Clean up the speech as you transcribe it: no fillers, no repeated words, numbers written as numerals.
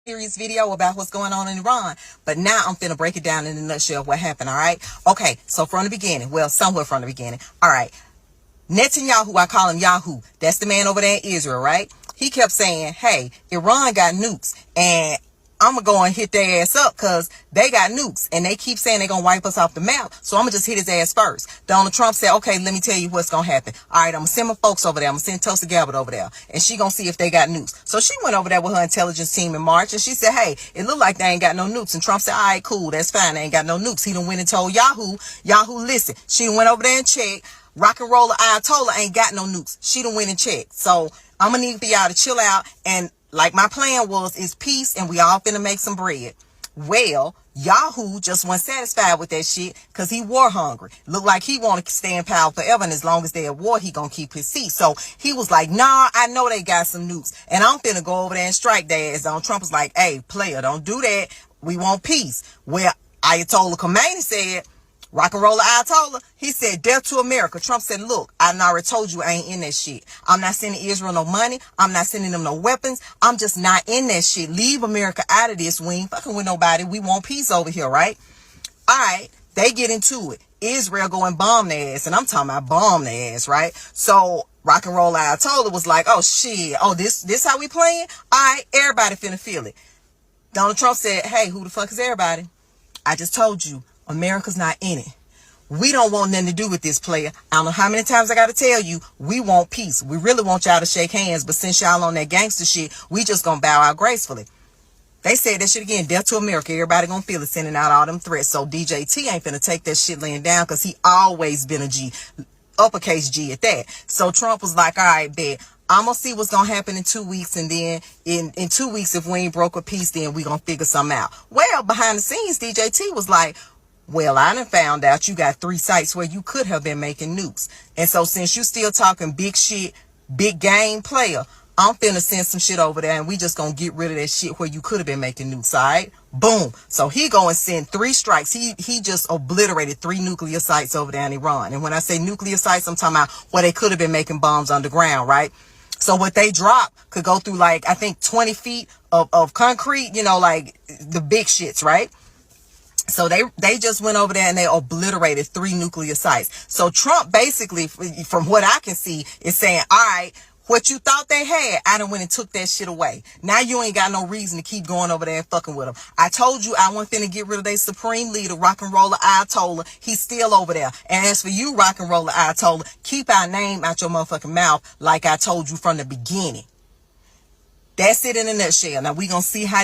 Serious video about what's going on in Iran, but now I'm finna break it down in a nutshell what happened. All right, okay, so from the beginning, well, somewhere from the beginning. All right, Netanyahu, I call him Yahoo, that's the man over there in Israel, right? He kept saying, hey, Iran got nukes and I'm gonna go and hit their ass up because they got nukes and they keep saying they're gonna wipe us off the map, so I'm gonna just hit his ass first. Donald Trump said, okay, let me tell you what's gonna happen. All right, I'm gonna send my folks over there, I'm gonna send Tulsi Gabbard over there, and she gonna see if they got nukes. So she went over there with her intelligence team in March, and she said, hey, it look like they ain't got no nukes. And Trump said, all right, cool, that's fine, they ain't got no nukes. He done went and told Yahoo, listen. She went over there and checked. Rock and roller Ayatollah ain't got no nukes. She done went and checked. So I'm gonna need for y'all to chill out, and like my plan was, is peace, and we all finna make some bread. Well, Yahoo just wasn't satisfied with that shit because he war hungry. Looked like he want to stay in power forever, and as long as they at war, he gonna keep his seat. So he was like, nah, I know they got some nukes, and I'm finna go over there and strike their ass. Donald Trump was like, hey, player, don't do that. We want peace. Well, Ayatollah Khomeini said, rock and roller Ayatollah, he said, death to America. Trump said, look, I already told you I ain't in that shit. I'm not sending Israel no money. I'm not sending them no weapons. I'm just not in that shit. Leave America out of this. We ain't fucking with nobody. We want peace over here, right? All right, they get into it. Israel go and bomb their ass, and I'm talking about bomb their ass, right? So rock and roll Ayatollah was like, oh shit, oh this how we playing? All right, everybody finna feel it. Donald Trump said, hey, who the fuck is everybody? I just told you, America's not in it. We don't want nothing to do with this, player. I don't know how many times I got to tell you, we want peace. We really want y'all to shake hands, but since y'all on that gangster shit, we just gonna bow out gracefully. They said that shit again, death to America. Everybody gonna feel it, sending out all them threats. So DJT ain't finna take that shit laying down because he always been a G, uppercase G at that. So Trump was like, all right, bet. I'm gonna see what's gonna happen in 2 weeks, and then in 2 weeks, if we ain't broke a peace, then we gonna figure something out. Well, behind the scenes, DJT was like, well, I done found out you got 3 sites where you could have been making nukes. And so since you still talking big shit, big game player, I'm finna send some shit over there, and we just gonna get rid of that shit where you could have been making nukes, all right? Boom. So he go and send 3 strikes. He just obliterated 3 nuclear sites over there in Iran. And when I say nuclear sites, I'm talking about where they could have been making bombs underground, right? So what they drop could go through, like, I think 20 feet of concrete, you know, like the big shits, right? So they just went over there and they obliterated 3 nuclear sites. So Trump basically, from what I can see, is saying, all right, what you thought they had, I done went and took that shit away. Now you ain't got no reason to keep going over there and fucking with them. I told you I wasn't finna get rid of their supreme leader, rock and roller Ayatollah. He's still over there. And as for you, rock and roller Ayatollah, keep our name out your motherfucking mouth like I told you from the beginning. That's it in a nutshell. Now we gonna see how this